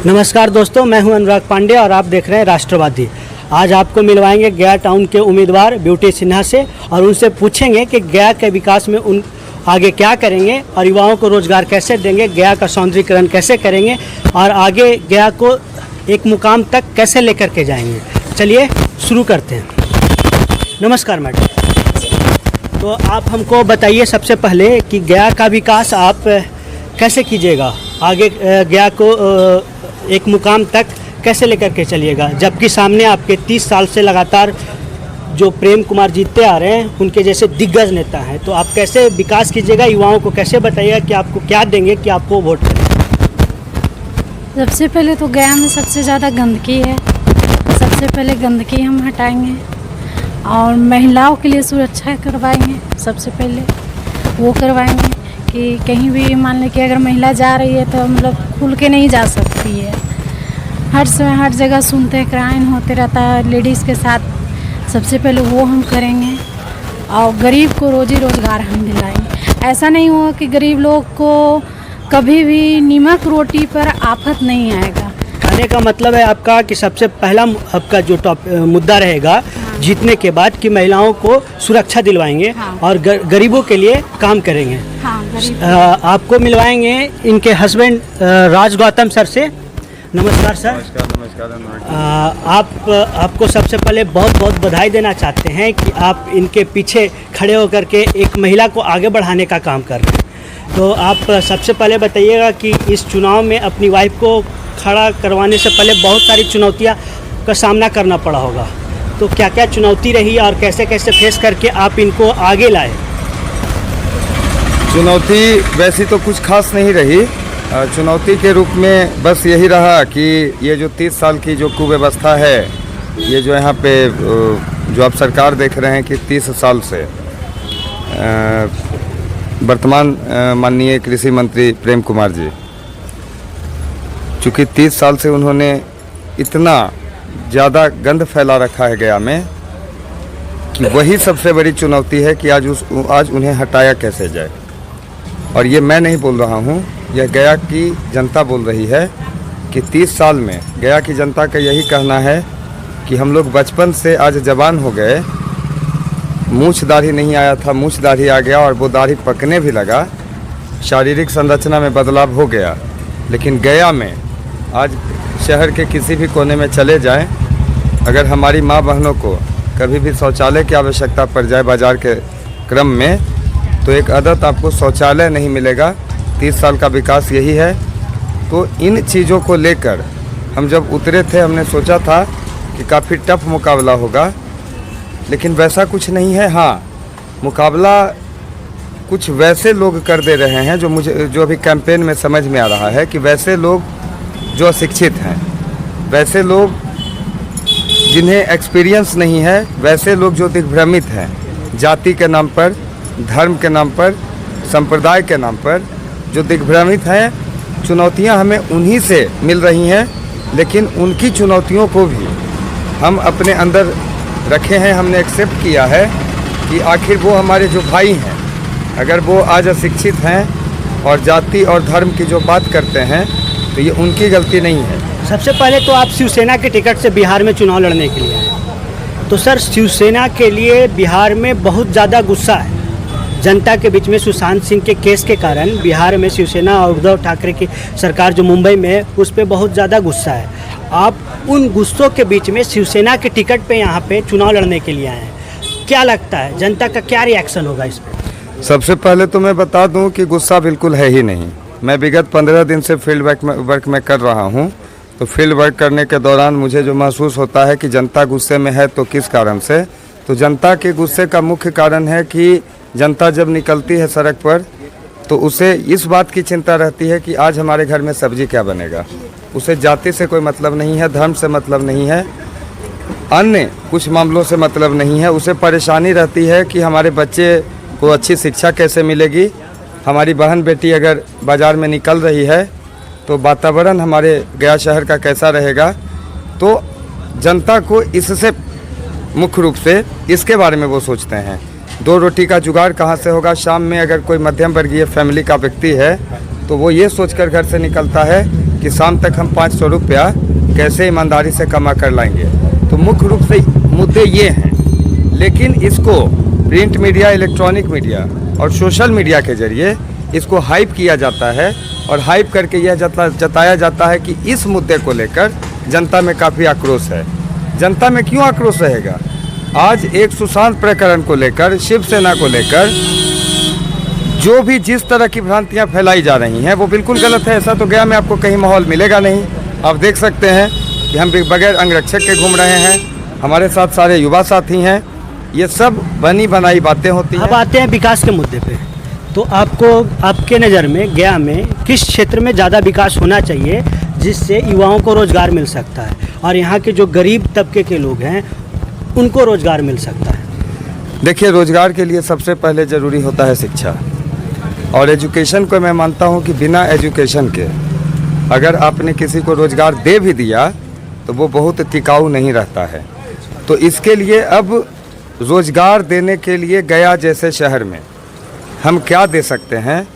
नमस्कार दोस्तों, मैं हूं अनुराग पांडे और आप देख रहे हैं राष्ट्रवादी। आज आपको मिलवाएंगे गया टाउन के उम्मीदवार ब्यूटी सिन्हा से और उनसे पूछेंगे कि गया के विकास में उन आगे क्या करेंगे और युवाओं को रोजगार कैसे देंगे, गया का सौंदर्यीकरण कैसे करेंगे और आगे गया को एक मुकाम तक कैसे लेकर के जाएंगे। चलिए शुरू करते हैं। नमस्कार मैडम, तो आप हमको बताइए सबसे पहले कि गया का विकास आप कैसे कीजिएगा, आगे गया को एक मुकाम तक कैसे लेकर के चलिएगा, जबकि सामने आपके 30 साल से लगातार जो प्रेम कुमार जीतते आ रहे हैं उनके जैसे दिग्गज नेता हैं। तो आप कैसे विकास कीजिएगा, युवाओं को कैसे बताइएगा कि आपको क्या देंगे कि आपको वोट करें। सबसे पहले तो गया में सबसे ज़्यादा गंदगी है। सबसे पहले गंदगी हम हटाएंगे और महिलाओं के लिए सुरक्षा करवाएंगे। सबसे पहले वो करवाएंगे कि कहीं भी मान लें कि अगर महिला जा रही है तो मतलब खुल के नहीं जा सकती है। हर समय हर जगह सुनते हैं क्राइम होते रहता है लेडीज़ के साथ। सबसे पहले वो हम करेंगे और गरीब को रोजी रोज़गार हम दिलाएंगे। ऐसा नहीं होगा कि गरीब लोग को कभी भी नमक रोटी पर आफत नहीं आएगा। कहने का मतलब है आपका कि सबसे पहला आपका जो मुद्दा रहेगा जीतने के बाद कि महिलाओं को सुरक्षा दिलवाएंगे। हाँ। और गरीबों के लिए काम करेंगे। हाँ, गरीब आपको मिलवाएंगे इनके हस्बैंड राज गौतम सर से। नमस्कार सर। नमस्कार। आपको सबसे पहले बहुत बहुत बधाई देना चाहते हैं कि आप इनके पीछे खड़े होकर के एक महिला को आगे बढ़ाने का काम कर रहे हैं। तो आप सबसे पहले बताइएगा कि इस चुनाव में अपनी वाइफ को खड़ा करवाने से पहले बहुत सारी चुनौतियां का सामना करना पड़ा होगा। तो क्या क्या चुनौती रही और कैसे कैसे फेस करके आप इनको आगे लाए। चुनौती वैसी तो कुछ खास नहीं रही। चुनौती के रूप में बस यही रहा कि ये जो 30 साल की जो कुव्यवस्था है, ये जो यहाँ पे जो आप सरकार देख रहे हैं कि 30 साल से वर्तमान माननीय कृषि मंत्री प्रेम कुमार जी, चूँकि 30 साल से उन्होंने इतना ज़्यादा गंद फैला रखा है गया में कि वही सबसे बड़ी चुनौती है कि आज उन्हें हटाया कैसे जाए। और ये मैं नहीं बोल रहा हूँ, यह गया की जनता बोल रही है कि 30 साल में गया की जनता का यही कहना है कि हम लोग बचपन से आज जवान हो गए, मूछ दाढ़ी नहीं आया था, मूछ दाढ़ी आ गया और वो दाढ़ी पकने भी लगा, शारीरिक संरचना में बदलाव हो गया। लेकिन गया में आज शहर के किसी भी कोने में चले जाएं, अगर हमारी माँ बहनों को कभी भी शौचालय की आवश्यकता पड़ जाए बाज़ार के क्रम में, तो एक आदत आपको शौचालय नहीं मिलेगा। 30 साल का विकास यही है। तो इन चीज़ों को लेकर हम जब उतरे थे, हमने सोचा था कि काफ़ी टफ मुकाबला होगा, लेकिन वैसा कुछ नहीं है। हाँ, मुकाबला कुछ वैसे लोग कर दे रहे हैं जो अभी कैंपेन में समझ में आ रहा है कि वैसे लोग जो अशिक्षित हैं, वैसे लोग जिन्हें एक्सपीरियंस नहीं है, वैसे लोग जो दिग्भ्रमित हैं, जाति के नाम पर, धर्म के नाम पर, संप्रदाय के नाम पर जो दिग्भ्रमित हैं, चुनौतियां हमें उन्हीं से मिल रही हैं। लेकिन उनकी चुनौतियों को भी हम अपने अंदर रखे हैं, हमने एक्सेप्ट किया है कि आखिर वो हमारे जो भाई हैं, अगर वो आज अशिक्षित हैं और जाति और धर्म की जो बात करते हैं तो ये उनकी गलती नहीं है। सबसे पहले तो आप शिवसेना के टिकट से बिहार में चुनाव लड़ने के लिए आए। तो सर, शिवसेना के लिए बिहार में बहुत ज़्यादा गुस्सा है जनता के बीच में। सुशांत सिंह के केस के कारण बिहार में शिवसेना और उद्धव ठाकरे की सरकार जो मुंबई में है, उस पर बहुत ज़्यादा गुस्सा है। आप उन गुस्सों के बीच में शिवसेना के टिकट पे यहाँ पे चुनाव लड़ने के लिए आए हैं। क्या लगता है जनता का क्या रिएक्शन होगा इस पर? सबसे पहले तो मैं बता दूं कि गुस्सा बिल्कुल है ही नहीं। मैं विगत 15 दिन से फील्ड वर्क में कर रहा हूं। तो फील्ड वर्क करने के दौरान मुझे जो महसूस होता है कि जनता गुस्से में है, तो किस कारण से? तो जनता के गुस्से का मुख्य कारण है कि जनता जब निकलती है सड़क पर तो उसे इस बात की चिंता रहती है कि आज हमारे घर में सब्जी क्या बनेगा। उसे जाति से कोई मतलब नहीं है, धर्म से मतलब नहीं है, अन्य कुछ मामलों से मतलब नहीं है। उसे परेशानी रहती है कि हमारे बच्चे को अच्छी शिक्षा कैसे मिलेगी, हमारी बहन बेटी अगर बाज़ार में निकल रही है तो वातावरण हमारे गया शहर का कैसा रहेगा। तो जनता को इससे मुख्य रूप से इसके बारे में वो सोचते हैं। 2 रोटी का जुगाड़ कहाँ से होगा। शाम में अगर कोई मध्यम वर्गीय फैमिली का व्यक्ति है तो वो ये सोचकर घर से निकलता है कि शाम तक हम 500 रुपया कैसे ईमानदारी से कमा कर लाएंगे। तो मुख्य रूप से मुद्दे ये हैं, लेकिन इसको प्रिंट मीडिया, इलेक्ट्रॉनिक मीडिया और सोशल मीडिया के जरिए इसको हाइप किया जाता है और हाइप करके यह जताया जाता है कि इस मुद्दे को लेकर जनता में काफ़ी आक्रोश है। जनता में क्यों आक्रोश रहेगा? आज एक सुशांत प्रकरण को लेकर, शिवसेना को लेकर जो भी जिस तरह की भ्रांतियां फैलाई जा रही हैं वो बिल्कुल गलत है। ऐसा तो गया में आपको कहीं माहौल मिलेगा नहीं। आप देख सकते हैं कि हम बगैर अंगरक्षक के घूम रहे हैं, हमारे साथ सारे युवा साथी हैं। ये सब बनी बनाई बातें होती हैं। अब आते हैं विकास के मुद्दे पे। तो आपको, आपके नज़र में गया में किस क्षेत्र में ज़्यादा विकास होना चाहिए जिससे युवाओं को रोज़गार मिल सकता है और यहाँ के जो गरीब तबके के लोग हैं उनको रोज़गार मिल सकता है? देखिए, रोज़गार के लिए सबसे पहले ज़रूरी होता है शिक्षा और एजुकेशन को मैं मानता हूँ कि बिना एजुकेशन के अगर आपने किसी को रोज़गार दे भी दिया तो वो बहुत टिकाऊ नहीं रहता है। तो इसके लिए अब रोज़गार देने के लिए गया जैसे शहर में हम क्या दे सकते हैं?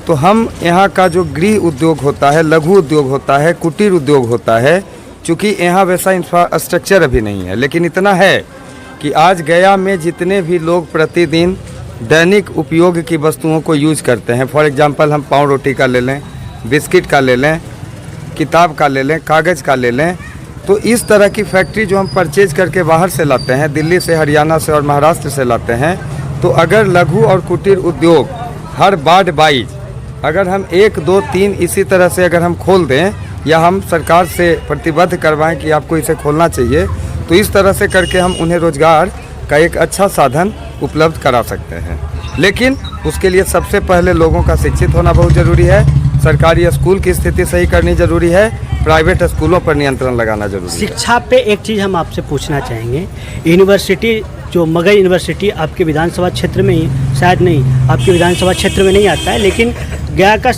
तो हम यहाँ का जो गृह उद्योग होता है, लघु उद्योग होता है, कुटीर उद्योग होता है, चूँकि यहाँ वैसा इंफ्रास्ट्रक्चर अभी नहीं है, लेकिन इतना है कि आज गया में जितने भी लोग प्रतिदिन दैनिक उपयोग की वस्तुओं को यूज करते हैं, फॉर एग्जांपल हम पाव रोटी का ले लें, बिस्किट का ले लें, किताब का ले लें, कागज़ का ले लें, तो इस तरह की फैक्ट्री जो हम परचेज करके बाहर से लाते हैं, दिल्ली से, हरियाणा से और महाराष्ट्र से लाते हैं, तो अगर लघु और कुटीर उद्योग हर वार्ड वाइज अगर हम 1, 2, 3 इसी तरह से अगर हम खोल दें या हम सरकार से प्रतिबद्ध करवाएं कि आपको इसे खोलना चाहिए, तो इस तरह से करके हम उन्हें रोज़गार का एक अच्छा साधन उपलब्ध करा सकते हैं। लेकिन उसके लिए सबसे पहले लोगों का शिक्षित होना बहुत ज़रूरी है। सरकारी स्कूल की स्थिति सही करनी ज़रूरी है, प्राइवेट स्कूलों पर नियंत्रण लगाना ज़रूरी है। शिक्षा पे एक चीज़ हम आपसे पूछना चाहेंगे। यूनिवर्सिटी जो मगध यूनिवर्सिटी आपके विधानसभा क्षेत्र में ही, शायद नहीं, आपके विधानसभा क्षेत्र में नहीं आता है, लेकिन गया का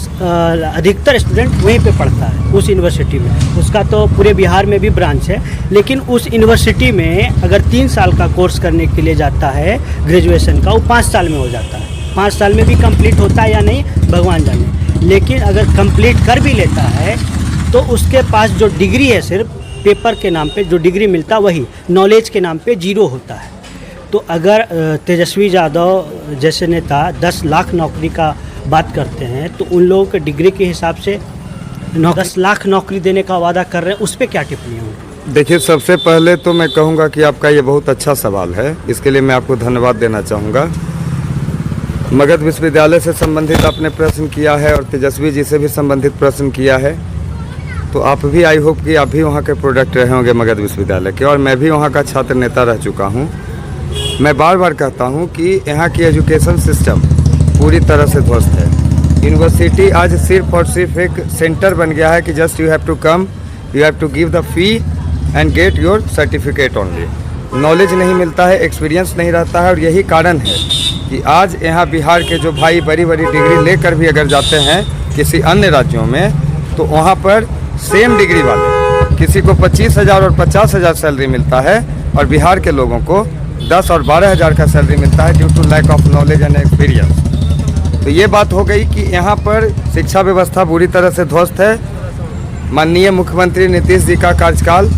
अधिकतर स्टूडेंट वहीं पे पढ़ता है उस यूनिवर्सिटी में। उसका तो पूरे बिहार में भी ब्रांच है, लेकिन उस यूनिवर्सिटी में अगर 3 साल का कोर्स करने के लिए जाता है ग्रेजुएशन का, वो 5 साल में हो जाता है। 5 साल में भी कंप्लीट होता है या नहीं भगवान जाने, लेकिन अगर कंप्लीट कर भी लेता है तो उसके पास जो डिग्री है, सिर्फ पेपर के नाम पे जो डिग्री मिलता वही, नॉलेज के नाम पे 0 होता है। तो अगर तेजस्वी यादव जैसे नेता 10 लाख नौकरी का बात करते हैं तो उन लोगों के डिग्री के हिसाब से 10 लाख नौकरी देने का वादा कर रहे हैं, उस पर क्या टिप्पणी होगी? देखिए, सबसे पहले तो मैं कहूँगा कि आपका ये बहुत अच्छा सवाल है, इसके लिए मैं आपको धन्यवाद देना चाहूँगा। मगध विश्वविद्यालय से संबंधित आपने प्रश्न किया है और तेजस्वी जी से भी संबंधित प्रश्न किया है, तो आप भी, आई होप कि आप भी वहाँ के प्रोडक्ट रहे होंगे मगध विश्वविद्यालय के, और मैं भी वहाँ का छात्र नेता रह चुका हूँ। मैं बार बार कहता हूँ कि यहाँ की एजुकेशन सिस्टम पूरी तरह से ध्वस्त है। यूनिवर्सिटी आज सिर्फ और सिर्फ एक सेंटर बन गया है कि just you have to come, you have to give the fee and get your certificate only. Knowledge नहीं मिलता है, एक्सपीरियंस नहीं रहता है, और यही कारण है कि आज यहाँ बिहार के जो भाई बड़ी बड़ी डिग्री लेकर भी अगर जाते हैं किसी अन्य राज्यों में, तो वहाँ पर सेम डिग्री वाले किसी को 25,000 और 50,000 सैलरी मिलता है और बिहार के लोगों को 10 और 12,000 का सैलरी मिलता है due to lack of knowledge and experience. तो ये बात हो गई कि यहाँ पर शिक्षा व्यवस्था बुरी तरह से ध्वस्त है। माननीय मुख्यमंत्री नीतीश जी का कार्यकाल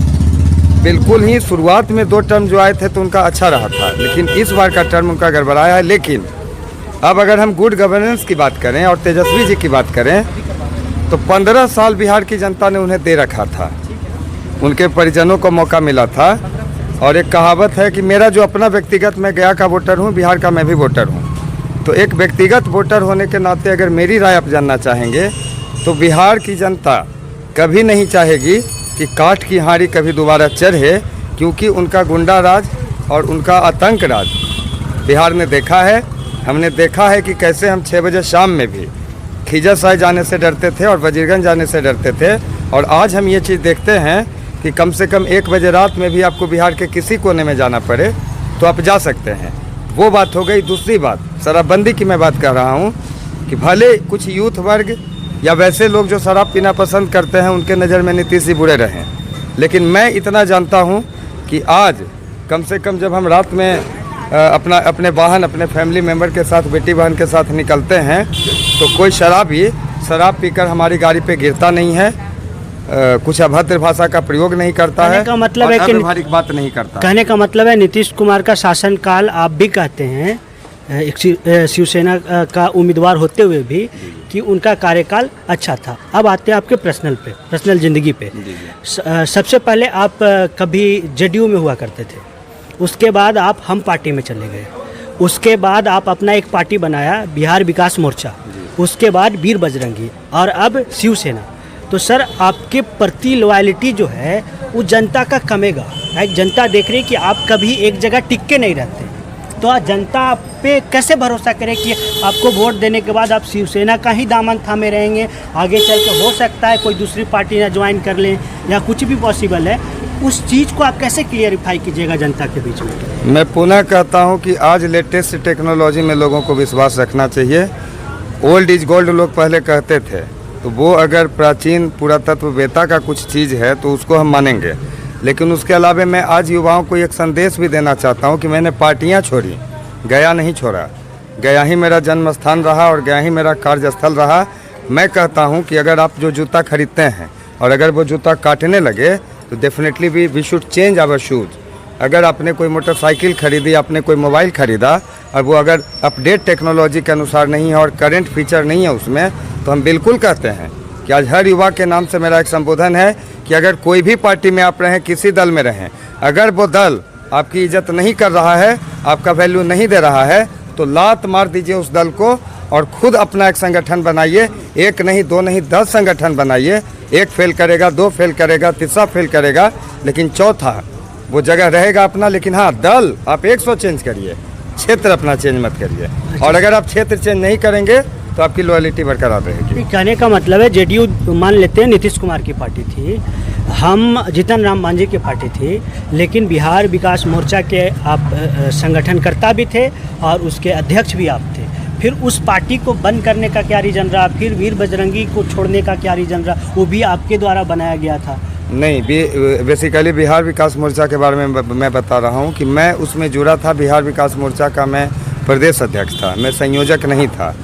बिल्कुल ही, शुरुआत में 2 टर्म जो आए थे तो उनका अच्छा रहा था, लेकिन इस बार का टर्म उनका गड़बड़ाया है। लेकिन अब अगर हम गुड गवर्नेंस की बात करें और तेजस्वी जी की बात करें, तो 15 साल बिहार की जनता ने उन्हें दे रखा था, उनके परिजनों को मौका मिला था। और एक कहावत है कि मेरा जो अपना व्यक्तिगत, मैं गया का वोटर हूँ, बिहार का मैं भी वोटर हूँ, तो एक व्यक्तिगत वोटर होने के नाते अगर मेरी राय आप जानना चाहेंगे तो बिहार की जनता कभी नहीं चाहेगी कि काठ की हांडी कभी दोबारा चढ़े, क्योंकि उनका गुंडा राज और उनका आतंक राज बिहार ने देखा है। हमने देखा है कि कैसे हम 6 बजे शाम में भी खिजरसाई जाने से डरते थे और वजीरगंज जाने से डरते थे, और आज हम ये चीज़ देखते हैं कि कम से कम 1 बजे रात में भी आपको बिहार के किसी कोने में जाना पड़े तो आप जा सकते हैं। वो बात हो गई। दूसरी बात, शराबबंदी की मैं बात कर रहा हूँ कि भले कुछ यूथ वर्ग या वैसे लोग जो शराब पीना पसंद करते हैं उनके नज़र में नीतीश जी बुरे रहें, लेकिन मैं इतना जानता हूँ कि आज कम से कम जब हम रात में अपने वाहन, अपने फैमिली मेम्बर के साथ, बेटी बहन के साथ निकलते हैं, तो कोई शराब पीकर हमारी गाड़ी पे गिरता नहीं है। कुछ अभद्र भाषा का प्रयोग नहीं करता कहने है का मतलब और है कि अव्यावहारिक बात नहीं करता। कहने का मतलब है नीतीश कुमार का शासनकाल आप भी कहते हैं एक शिवसेना का उम्मीदवार होते हुए भी कि उनका कार्यकाल अच्छा था। अब आते हैं आपके पर्सनल ज़िंदगी पे। सबसे पहले आप कभी जेडीयू में हुआ करते थे, उसके बाद आप हम पार्टी में चले गए, उसके बाद आप अपना एक पार्टी बनाया बिहार विकास मोर्चा, उसके बाद वीर बजरंगी और अब शिवसेना। तो सर आपके प्रति लॉयल्टी जो है वो जनता का कमेगा। एक जनता देख रही कि आप कभी एक जगह टिक के नहीं रहते, तो आज जनता आप पे कैसे भरोसा करे कि आपको वोट देने के बाद आप शिवसेना का ही दामन थामे रहेंगे, आगे चल के हो सकता है कोई दूसरी पार्टी ना ज्वाइन कर लें या कुछ भी पॉसिबल है, उस चीज़ को आप कैसे क्लियरिफाई कीजिएगा जनता के बीच में? मैं पुनः कहता हूं कि आज लेटेस्ट टेक्नोलॉजी में लोगों को विश्वास रखना चाहिए। ओल्ड इज गोल्ड लोग पहले कहते थे, तो वो अगर प्राचीन पुरातत्व वेता का कुछ चीज़ है तो उसको हम मानेंगे, लेकिन उसके अलावा मैं आज युवाओं को एक संदेश भी देना चाहता हूं कि मैंने पार्टियां छोड़ी, गया नहीं छोड़ा। गया ही मेरा जन्म स्थान रहा और गया ही मेरा कार्यस्थल रहा। मैं कहता हूं कि अगर आप जो जूता खरीदते हैं और अगर वो जूता काटने लगे तो definitely we should change our shoes. अगर आपने कोई मोटरसाइकिल खरीदी, आपने कोई मोबाइल खरीदा और वो अगर अपडेट टेक्नोलॉजी के अनुसार नहीं है और करंट फीचर नहीं है उसमें, तो हम बिल्कुल कहते हैं कि आज हर युवा के नाम से मेरा एक संबोधन है कि अगर कोई भी पार्टी में आप रहें, किसी दल में रहें, अगर वो दल आपकी इज्जत नहीं कर रहा है, आपका वैल्यू नहीं दे रहा है, तो लात मार दीजिए उस दल को और खुद अपना एक संगठन बनाइए। एक नहीं, दो नहीं, 10 संगठन बनाइए। एक फेल करेगा, 2 फेल करेगा, तीसरा फेल करेगा, लेकिन चौथा वो जगह रहेगा अपना। लेकिन हाँ, दल आप 100 चेंज करिए, क्षेत्र अपना चेंज मत करिए। और अगर आप क्षेत्र चेंज नहीं करेंगे तो आपकी लॉयल्टी बरकरार रहेगी। कहने का मतलब है जेडीयू मान लेते हैं नीतीश कुमार की पार्टी थी, हम जीतन राम मांझी की पार्टी थी, लेकिन बिहार विकास मोर्चा के आप संगठनकर्ता भी थे और उसके अध्यक्ष भी आप थे। फिर उस पार्टी को बंद करने का क्या रीज़न रहा? फिर वीर बजरंगी को छोड़ने का क्या रीज़न रहा? वो भी आपके द्वारा बनाया गया था। नहीं, बेसिकली बिहार विकास मोर्चा के बारे में मैं बता रहा हूँ कि मैं उसमें जुड़ा था। बिहार विकास मोर्चा का मैं प्रदेश अध्यक्ष था, मैं संयोजक नहीं था।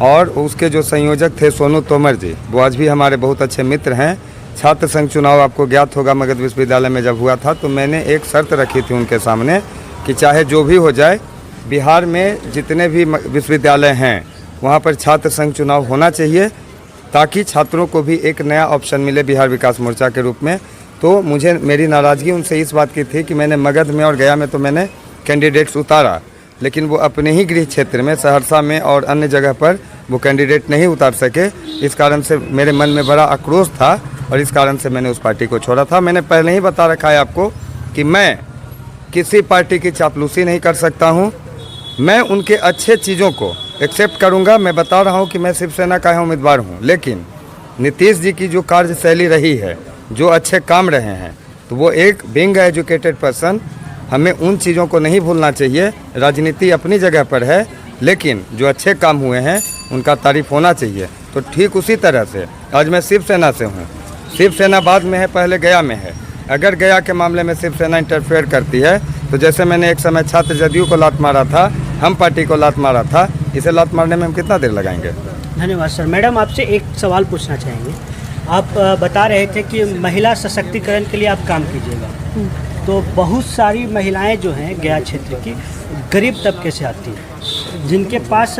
और उसके जो संयोजक थे सोनू तोमर जी, वो आज भी हमारे बहुत अच्छे मित्र हैं। छात्र संघ चुनाव आपको ज्ञात होगा मगध विश्वविद्यालय में जब हुआ था, तो मैंने एक शर्त रखी थी उनके सामने कि चाहे जो भी हो जाए, बिहार में जितने भी विश्वविद्यालय हैं वहाँ पर छात्र संघ चुनाव होना चाहिए, ताकि छात्रों को भी एक नया ऑप्शन मिले बिहार विकास मोर्चा के रूप में। तो मुझे मेरी नाराज़गी उनसे इस बात की थी कि मैंने मगध में और गया में तो मैंने कैंडिडेट्स उतारा, लेकिन वो अपने ही गृह क्षेत्र में सहरसा में और अन्य जगह पर वो कैंडिडेट नहीं उतार सके। इस कारण से मेरे मन में बड़ा आक्रोश था और इस कारण से मैंने उस पार्टी को छोड़ा था। मैंने पहले ही बता रखा है आपको कि मैं किसी पार्टी की चापलूसी नहीं कर सकता हूँ, मैं उनके अच्छे चीज़ों को एक्सेप्ट करूँगा। मैं बता रहा हूँ कि मैं शिवसेना का उम्मीदवार हूँ, लेकिन नीतीश जी की जो कार्यशैली रही है, जो अच्छे काम रहे हैं, तो वो एक बीइंग एजुकेटेड पर्सन हमें उन चीज़ों को नहीं भूलना चाहिए। राजनीति अपनी जगह पर है, लेकिन जो अच्छे काम हुए हैं उनका तारीफ होना चाहिए। तो ठीक उसी तरह से आज मैं शिवसेना से हूँ। शिवसेना बाद में है, पहले गया में है। अगर गया के मामले में शिवसेना इंटरफेयर करती है, तो जैसे मैंने एक समय छात्र जदयू को लात मारा था, हम पार्टी को लात मारा था, इसे लात मारने में हम कितना देर लगाएंगे? धन्यवाद सर। मैडम आपसे एक सवाल पूछना चाहेंगे। आप बता रहे थे कि महिला सशक्तिकरण के लिए आप काम कीजिएगा, तो बहुत सारी महिलाएं जो हैं गया क्षेत्र की गरीब तबके से आती हैं, जिनके पास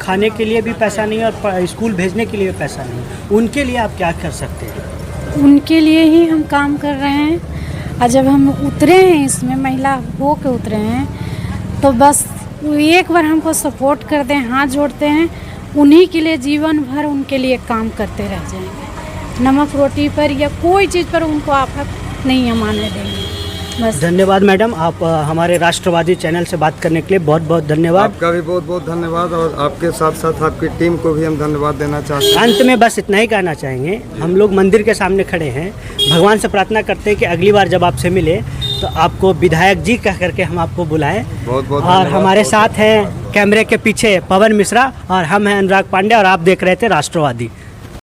खाने के लिए भी पैसा नहीं और स्कूल भेजने के लिए भी पैसा नहीं, उनके लिए आप क्या कर सकते हैं? उनके लिए ही हम काम कर रहे हैं। और जब हम उतरे हैं इसमें, महिला हो के उतरे हैं, तो बस एक बार हमको सपोर्ट कर दें, हाथ जोड़ते हैं, उन्हीं के लिए जीवन भर उनके लिए काम करते रह जाएंगे। नमक रोटी पर या कोई चीज़ पर उनको आफत नहीं हम आने देंगे। बस। धन्यवाद मैडम, आप हमारे राष्ट्रवादी चैनल से बात करने के लिए बहुत बहुत धन्यवाद। आपका भी बहुत बहुत धन्यवाद और आपके साथ साथ आपकी टीम को भी हम धन्यवाद देना चाहते हैं। अंत में बस इतना ही कहना चाहेंगे, हम लोग मंदिर के सामने खड़े हैं, भगवान से प्रार्थना करते हैं कि अगली बार जब आपसे मिले तो आपको विधायक जी कह करके हम आपको बुलाएं। बहुत बहुत और हमारे साथ हैं कैमरे के पीछे पवन मिश्रा और हम हैं अनुराग पांडे और आप देख रहे थे राष्ट्रवादी।